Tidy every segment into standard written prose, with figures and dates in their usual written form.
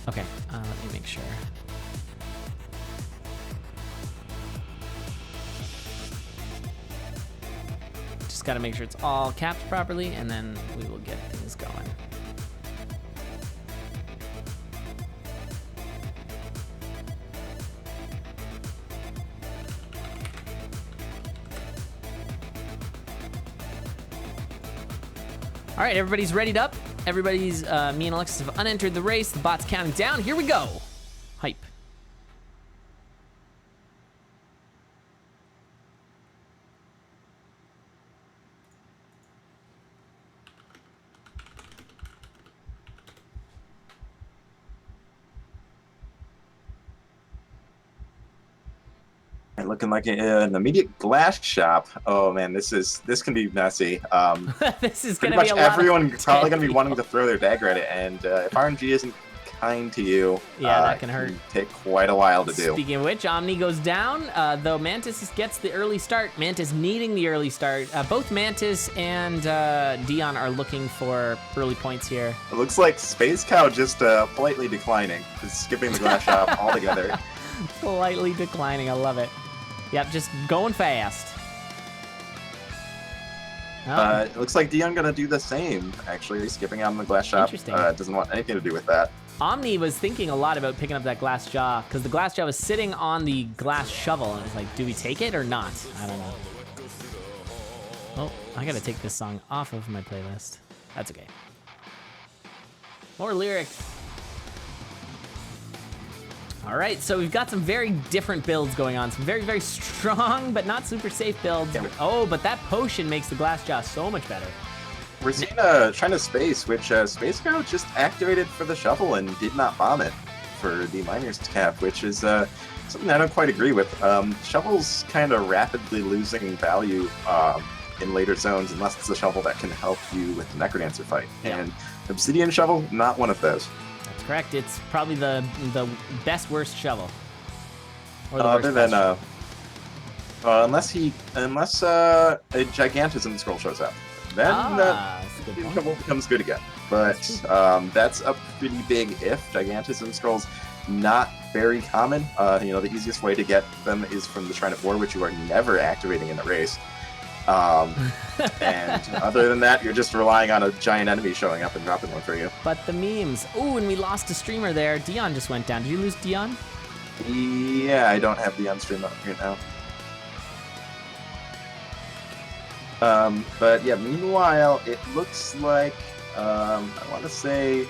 Okay, let me make sure. Just gotta make sure it's all capped properly, and then we will get things going. All right, everybody's readied up. Everybody's, me and Alexis have unentered the race. The bot's counting down. Here we go. Hype. Looking like an immediate glass shop. Oh man, this can be messy. This is pretty gonna much be a lot everyone of probably gonna be wanting to throw their dagger at it, and if RNG isn't kind to you, yeah, that can hurt. Take quite a while to do. Speaking of which, Omni goes down, though Mantis gets the early start. Mantis needing the early start. Both Mantis and Dion are looking for early points here. It looks like Space Cow just politely declining, just skipping the glass shop altogether. Politely declining, I love it. Yep, just going fast. Oh. It looks like Dion gonna do the same, actually, skipping out on the glass shop. Interesting. Doesn't want anything to do with that. Omni was thinking a lot about picking up that glass jaw, because the glass jaw was sitting on the glass shovel, and it's like, do we take it or not? I don't know. Oh, I gotta take this song off of my playlist. That's okay. More lyrics. All right, so we've got some very different builds going on. Some very, very strong, but not super safe builds. Oh, but that potion makes the glass jaw so much better. We're seeing China Space, which Space Cow just activated for the shovel and did not bomb it for the miner's cap, which is something I don't quite agree with. Shovel's kind of rapidly losing value in later zones unless it's a shovel that can help you with the Necrodancer fight. Yeah. And Obsidian Shovel, not one of those. That's correct. It's probably the best worst shovel. Or the Other worst than best shovel. unless a Gigantism scroll shows up, then that's a good point. shovel becomes good again. But that's a pretty big if. Gigantism scrolls not very common. The easiest way to get them is from the Shrine of War, which you are never activating in the race. And other than that, you're just relying on a giant enemy showing up and dropping one for you. But the memes. Ooh, and we lost a streamer there. Dion just went down. Did you lose Dion? Yeah, I don't have the on-stream up here now. But yeah, meanwhile, it looks like I want to say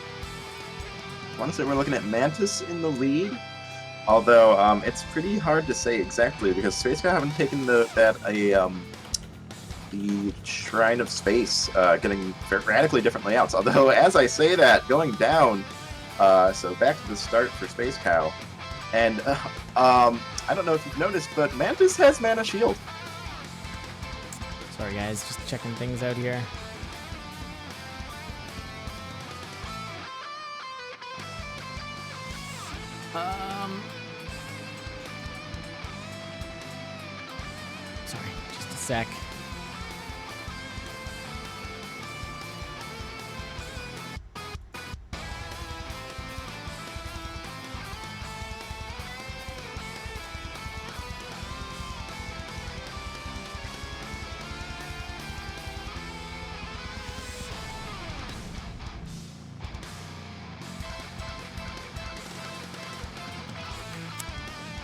we're looking at Mantis in the lead. Although it's pretty hard to say exactly because Space Cow haven't taken the Shrine of Space, getting radically different layouts. Although, as I say that, going down, so back to the start for Space Cow, and I don't know if you've noticed, but Mantis has Mana Shield. Sorry guys, just checking things out here. Sorry, just a sec.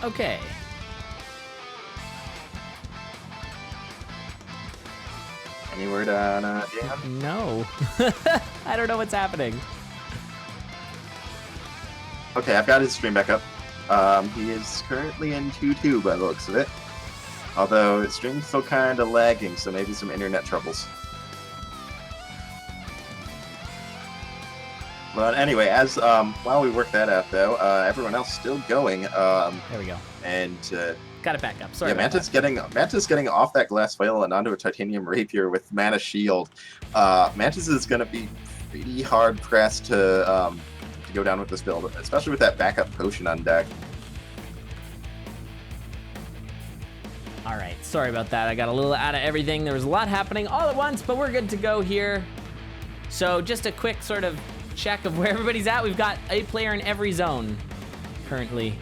Okay. Any word on Dan? No. I don't know what's happening. Okay, I've got his stream back up. He is currently in 2-2 by the looks of it. Although his stream's still kind of lagging, so maybe some internet troubles. But anyway, as while we work that out, though, everyone else still going. There we go. And got it back up. Sorry. yeah, Mantis getting off that glass vial and onto a titanium rapier with Mana Shield. Mantis is going to be pretty hard pressed to go down with this build, especially with that backup potion on deck. All right, sorry about that. I got a little out of everything. There was a lot happening all at once, but we're good to go here. So just a quick sort of check of where everybody's at. We've got a player in every zone currently.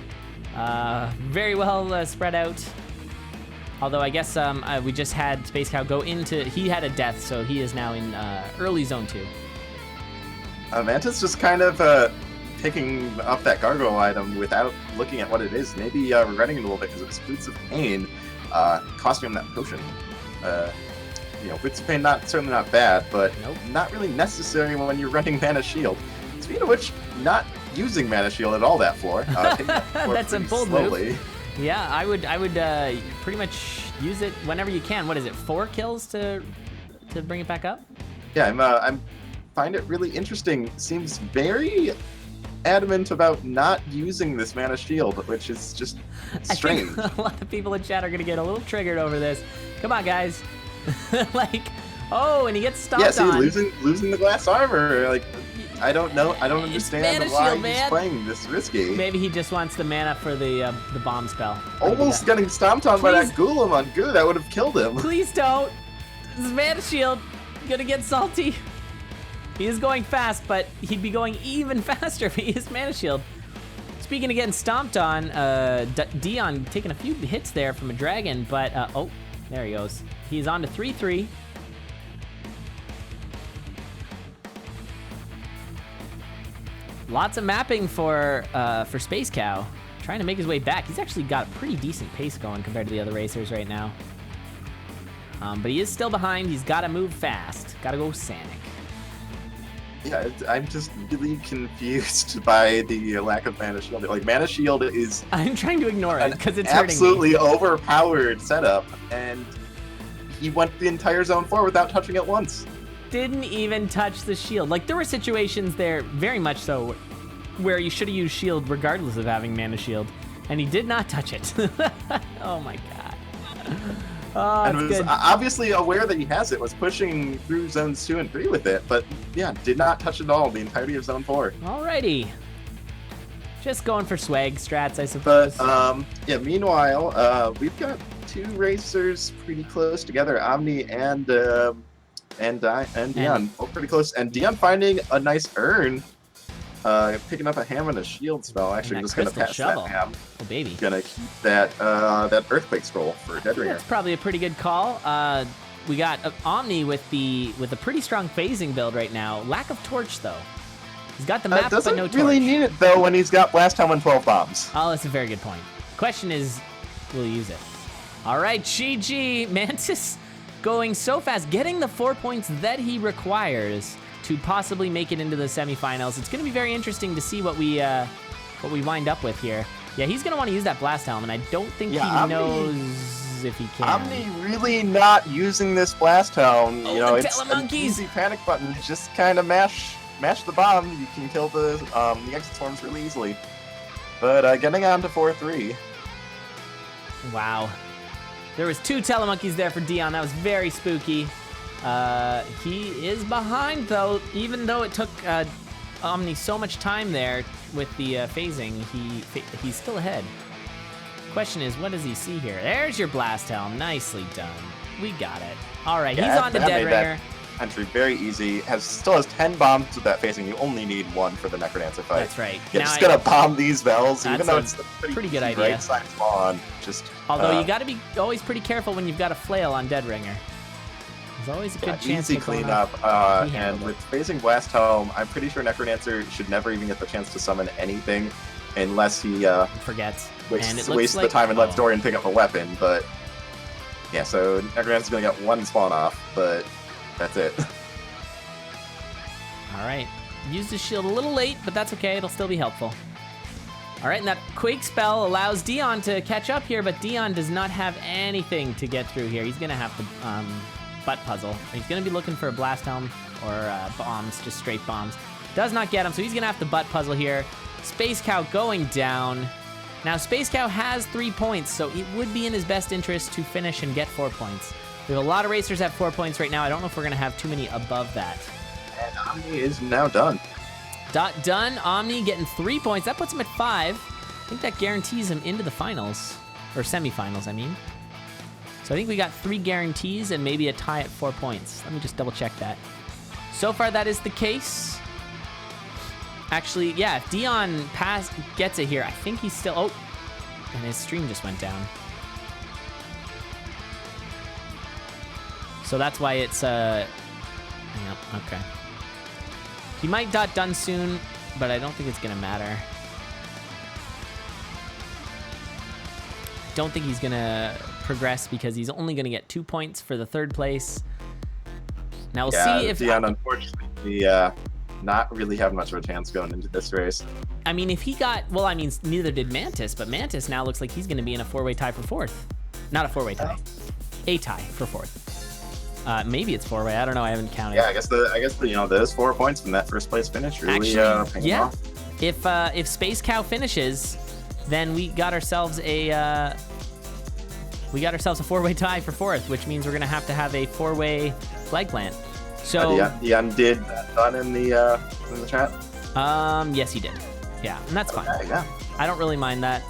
Very well spread out. Although I guess we just had Space Cow go into, he had a death, so he is now in early zone 2. Manta's just kind of picking up that gargoyle item without looking at what it is. Maybe regretting it a little bit because it was Boots of Pain costing him that potion. Boots of Pain certainly not bad, but not really necessary when you're running Mana Shield. Speaking of which, not using Mana Shield at all that floor. That's a bold slowly. move. Yeah, I would pretty much use it whenever you can. What is it, 4 kills to bring it back up? Yeah, I'm find it really interesting. Seems very adamant about not using this Mana Shield, which is just strange. I think a lot of people in chat are gonna get a little triggered over this. Come on, guys. Like, oh, and he gets stomped on. Yeah, see, losing the glass armor, like, I don't know. I don't understand why he's playing this risky. Maybe he just wants the mana for the bomb spell. Almost getting stomped on by that Golem on Goo. That would have killed him. Please don't. This is Mana Shield. Gonna get salty. He is going fast, but he'd be going even faster if he used Mana Shield. Speaking of getting stomped on, Dion taking a few hits there from a dragon, but oh, there he goes. He's on to 3-3. Lots of mapping for Space Cow. Trying to make his way back. He's actually got a pretty decent pace going compared to the other racers right now. But he is still behind. He's got to move fast. Got to go Sanic. Yeah, I'm just really confused by the lack of Mana Shield. Like, Mana Shield is... I'm trying to ignore it because it's hurting me. Absolutely overpowered setup, and he went the entire zone 4 without touching it once. Didn't even touch the shield. Like, there were situations there, very much so, where you should have used shield regardless of having Mana Shield, and he did not touch it. Oh my god. Oh, and was obviously aware that he has it, was pushing through zones 2 and 3 with it, but yeah, did not touch it at all the entirety of zone 4. Alrighty. Just going for swag strats, I suppose. But yeah, meanwhile, we've got 2 racers pretty close together, Omni and Dion, both pretty close, and Dion finding a nice urn, picking up a ham and a shield spell. Actually, just gonna pass that ham. Oh baby, gonna keep that that earthquake scroll for Dead Ringer. That's probably a pretty good call. We got Omni with a pretty strong phasing build right now. Lack of torch though. He's got the map, but no torch. Doesn't really need it though when he's got Blast Helm and 12 bombs. Oh, that's a very good point. Question is, will he use it? All right, GG. Mantas going so fast, getting the 4 points that he requires to possibly make it into the semifinals. It's going to be very interesting to see what we wind up with here. Yeah, he's going to want to use that Blast Helm, and I don't think he knows if he can. Omni really not using this Blast Helm. Oh, you know, it's an easy panic button. Just kind of mash the bomb. You can kill the exit storms really easily. But getting on to 4-3. Wow. There was 2 Telemonkeys there for Dion. That was very spooky. He is behind, though. Even though it took Omni so much time there with the phasing, he's still ahead. Question is, what does he see here? There's your Blast Helm. Nicely done. We got it. All right, he's on to Dead Ringer. Entry very easy. Still has 10 bombs with that phasing. You only need 1 for the Necrodancer fight. That's right. You're just gonna bomb these bells, even though it's a pretty good idea. Right side spawn. Although you got to be always pretty careful when you've got a flail on Dead Ringer. There's always a good chance. Easy cleanup. And with phasing Blast Helm, I'm pretty sure Necrodancer should never even get the chance to summon anything unless he forgets. Wastes the time and lets Dorian pick up a weapon. But yeah, so Necrodancer's gonna get 1 spawn off, but that's it. All right. Used his shield a little late, but that's okay. It'll still be helpful. All right, and that Quake spell allows Dion to catch up here, but Dion does not have anything to get through here. He's going to have to butt puzzle. He's going to be looking for a Blast Helm or bombs, just straight bombs. Does not get him, so he's going to have to butt puzzle here. Space Cow going down. Now, Space Cow has 3 points, so it would be in his best interest to finish and get 4 points. We have a lot of racers at 4 points right now. I don't know if we're going to have too many above that. And Omni is now done. Done. Omni getting 3 points. That puts him at 5. I think that guarantees him into the finals. Or semifinals, I mean. So I think we got 3 guarantees and maybe a tie at 4 points. Let me just double check that. So far, that is the case. Actually, yeah, if Dion gets it here, I think he's still... Oh, and his stream just went down. So that's why it's... Yeah, okay. He might done soon, but I don't think it's going to matter. Don't think he's going to progress because he's only going to get 2 points for the third place. Now we'll see if... Dion, unfortunately, not really have much of a chance going into this race. I mean, if he got... Well, I mean, neither did Mantas, but Mantas now looks like he's going to be in a 4-way tie for fourth. Not a 4-way tie. A tie for fourth. Maybe it's 4-way. I don't know. I haven't counted. Yeah, I guess those 4 points from that first place finish really paying off. If Space Cow finishes, then we got ourselves a 4-way tie for fourth, which means we're gonna have to have a 4-way flag plant. So Dion did that done in the chat. Yes, he did. Yeah, and that's fine. Okay, yeah. I don't really mind that.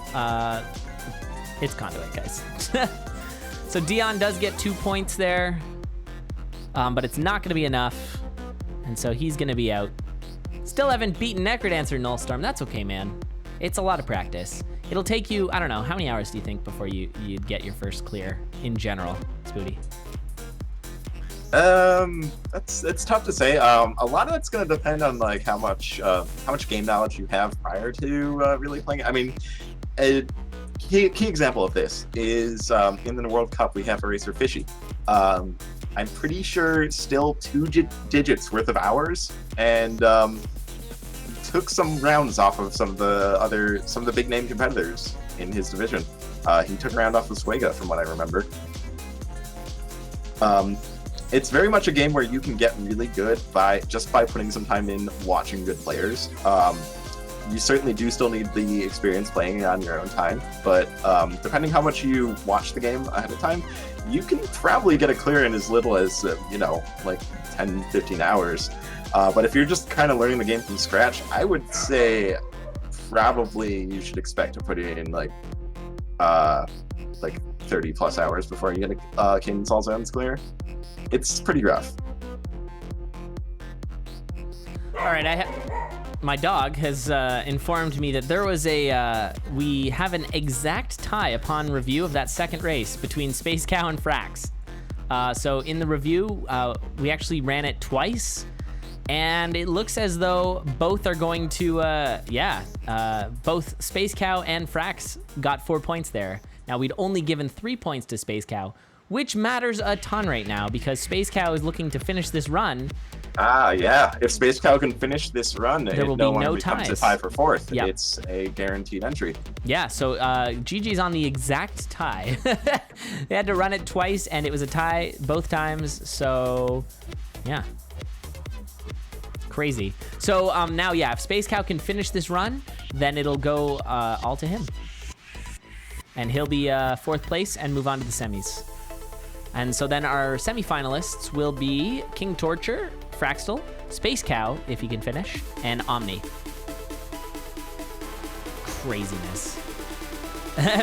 It's CoNDUIT, guys. So Dion does get 2 points there. But it's not going to be enough, and so he's going to be out. Still haven't beaten Necrodancer Nullstorm. That's okay, man. It's a lot of practice. It'll take you, I don't know, how many hours do you think before you'd get your first clear in general, Spooty? It's tough to say. A lot of that's going to depend on like how much game knowledge you have prior to really playing it. I mean, a key example of this is in the World Cup we have a racer Fishy. I'm pretty sure still 2 digits worth of hours, and took some rounds off of some of the big name competitors in his division. He took a round off of Swega, from what I remember. It's very much a game where you can get really good by putting some time in watching good players. You certainly do still need the experience playing it on your own time, but depending how much you watch the game ahead of time, you can probably get a clear in as little as, like 10, 15 hours. But if you're just kind of learning the game from scratch, I would say probably you should expect to put it in like 30 plus hours before you get a Cadence All Zones clear. It's pretty rough. All right, my dog has informed me that there was we have an exact tie upon review of that second race between Space Cow and Frax. So in the review, we actually ran it twice, and it looks as though both are going to, both Space Cow and Frax got 4 points there. Now, we'd only given 3 points to Space Cow, which matters a ton right now because Space Cow is looking to finish this run. Yeah. If Space Cow can finish this run, there will be no becomes ties. A tie for fourth. Yep. It's a guaranteed entry. Yeah, so GG's on the exact tie. They had to run it twice, and it was a tie both times, so yeah. Crazy. So now, yeah, if Space Cow can finish this run, then it'll go all to him. And he'll be fourth place and move on to the semis. And so then our semifinalists will be King Torture, Fraxtal, Space Cow, if he can finish, and Omni. Craziness.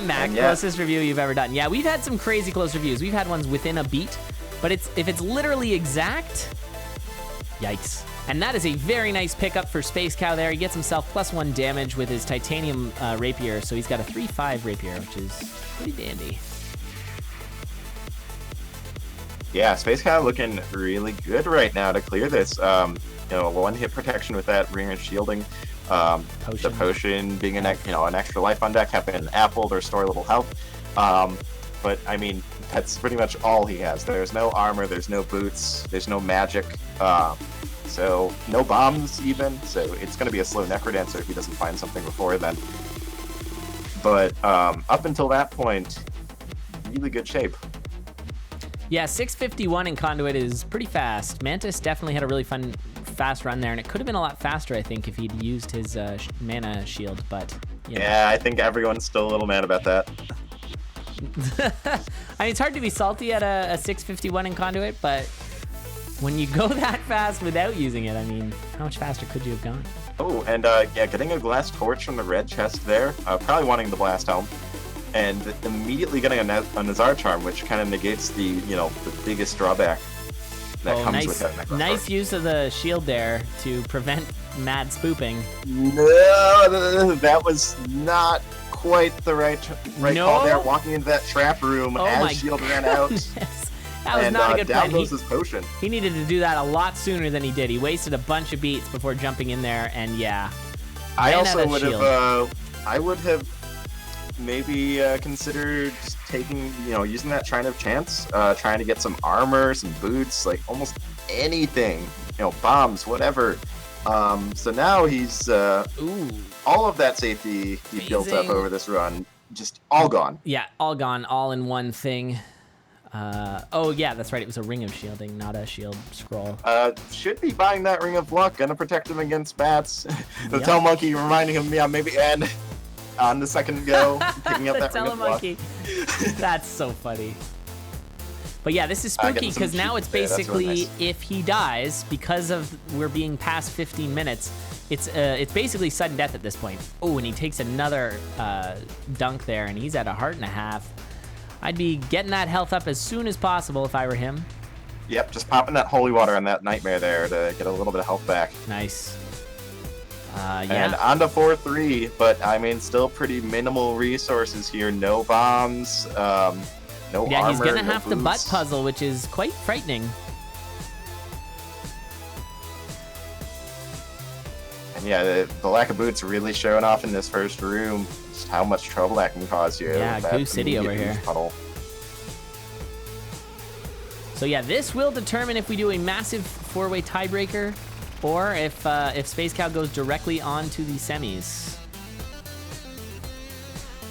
Mac, closest review you've ever done. Yeah, we've had some crazy close reviews. We've had ones within a beat, but if it's literally exact, yikes. And that is a very nice pickup for Space Cow there. He gets himself +1 damage with his titanium rapier, so he's got a 3-5 rapier, which is pretty dandy. Yeah, Space Cow looking really good right now to clear this. One hit protection with that ringer shielding. Potion. The potion being an extra life on deck, having an apple to restore a little health. But I mean, that's pretty much all he has. There's no armor, there's no boots, there's no magic, so no bombs even. So it's going to be a slow Necrodancer if he doesn't find something before then. But up until that point, really good shape. Yeah, 6:51 in CoNDUIT is pretty fast. Mantas definitely had a really fast run there, and it could have been a lot faster, I think, if he'd used his mana shield, but... Yeah, I think everyone's still a little mad about that. I mean, it's hard to be salty at a 6:51 in CoNDUIT, but when you go that fast without using it, I mean, how much faster could you have gone? Oh, and getting a glass torch from the red chest there, probably wanting the blast helm. And immediately getting a Nazar charm, which kind of negates the biggest drawback that comes with that. Nice use of the shield there to prevent mad spooping. No, that was not quite the right No? call there. Walking into that trap room Oh my as Shield ran out. That was And not a good down plan. goes his potion. He needed to do that a lot sooner than he did. He wasted a bunch of beats before jumping in there, and yeah. I ran also out of would shield. have, I would have maybe considered taking, using that Shrine of Chance, trying to get some armor, some boots, like almost anything, bombs, whatever. So now he's, all of that safety he built up Phasing. over this run, just all gone. Yeah, all gone, all in one thing. Oh yeah, that's right. It was a ring of shielding, not a shield scroll. Should be buying that Ring of Luck, gonna protect him against bats. The Yep. Tail Monkey reminding him, maybe, and on the second go, picking up The that Ring of Luck. telemonkey. That's so funny. But yeah, this is spooky Getting some because now cheats it's there, that's really basically nice. if he dies because of we're being past 15 minutes, it's basically sudden death at this point. Oh, and he takes another dunk there, and he's at 1.5 hearts. I'd be getting that health up as soon as possible if I were him. Yep, just popping that holy water on that nightmare there to get a little bit of health back. Nice. And Yeah. on to 4-3, but I mean, still pretty minimal resources here. No bombs, no armor, Yeah, he's gonna no have to butt boots. puzzle, which is quite frightening. And yeah, the lack of boots really showing off in this first room. Just how much trouble that can cause you. Yeah, with that Goose City over immediate here. boost puddle. So yeah, this will determine if we do a massive 4-way tiebreaker, or if Space Cow goes directly on to the semis.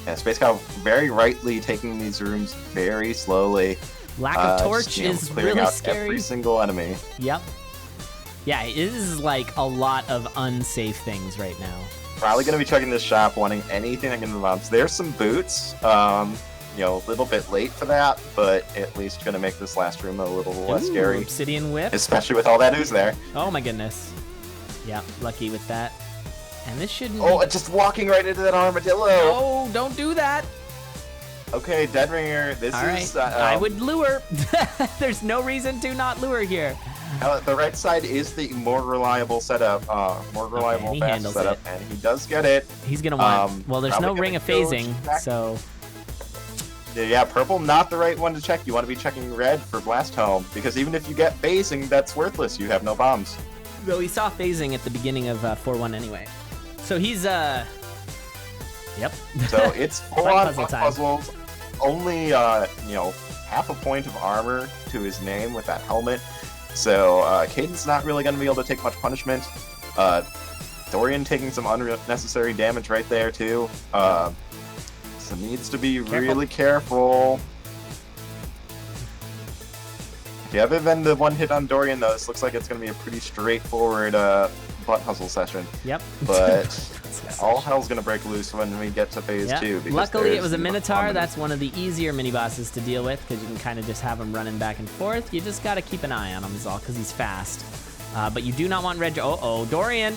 Yeah, Space Cow very rightly taking these rooms very slowly. Lack of torch just, is clearing really out scary. every single enemy. Yep. Yeah, it is like a lot of unsafe things right now. Probably going to be checking this shop, wanting anything that can move on. So there's some boots. A little bit late for that, but at least going to make this last room a little less Ooh, scary. Obsidian Whip. Especially with all that ooze there. Oh my goodness. Yeah, lucky with that. And this shouldn't. Oh, just walking right into that armadillo. Oh, don't do that. Okay, Dead Ringer. This All right. is. I would lure. There's no reason to not lure here. The right side is the more reliable setup, more reliable he fast handles setup, it. and he does get it. He's gonna want. Well, there's no probably ring of gonna go phasing, back. so. Yeah, purple not the right one to check. You want to be checking red for Blast Home, because even if you get phasing, that's worthless. You have no bombs. Though he saw phasing at the beginning of 4-1 anyway. So he's Yep. So it's full Fun on puzzle time. puzzles. Only half a point of armor to his name with that helmet. So Caden's not really going to be able to take much punishment. Dorian taking some unnecessary damage right there too. So needs to be really careful. Yeah, other than the one hit on Dorian, though, this looks like it's going to be a pretty straightforward butt puzzle session. Yep. But all hell's going to break loose when we get to phase 2. because Luckily, it there's was a the Minotaur. ominous- That's one of the easier mini bosses to deal with because you can kind of just have him running back and forth. You just got to keep an eye on him, is all, because he's fast. But you do not want Reg. Oh, Dorian.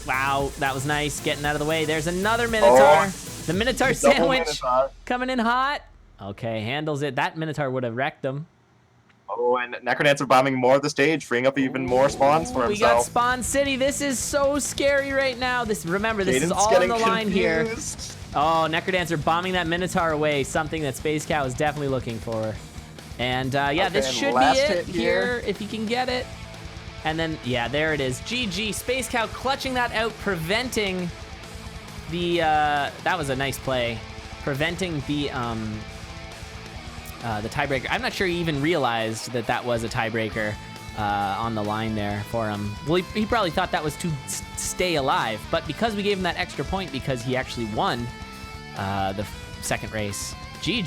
Wow, that was nice. Getting out of the way. There's another Minotaur. Oh. The Minotaur Double sandwich Minotaur. coming in hot. Okay, handles it. That Minotaur would have wrecked him. Oh, and Necrodancer bombing more of the stage, freeing up even more spawns for We got himself. Spawn City. This is so scary right now. Remember, this is Caden's all on getting the line here. confused. Oh, Necrodancer bombing that Minotaur away, something that Space Cow is definitely looking for. And yeah, this and should be last it hit here. if you can get it. And then, yeah, there it is. GG, Space Cow clutching that out, preventing the, that was a nice play. Preventing the tiebreaker. I'm not sure he even realized that that was a tiebreaker on the line there for him. Well, he probably thought that was to stay alive, but because we gave him that extra point because he actually won the second race, GG.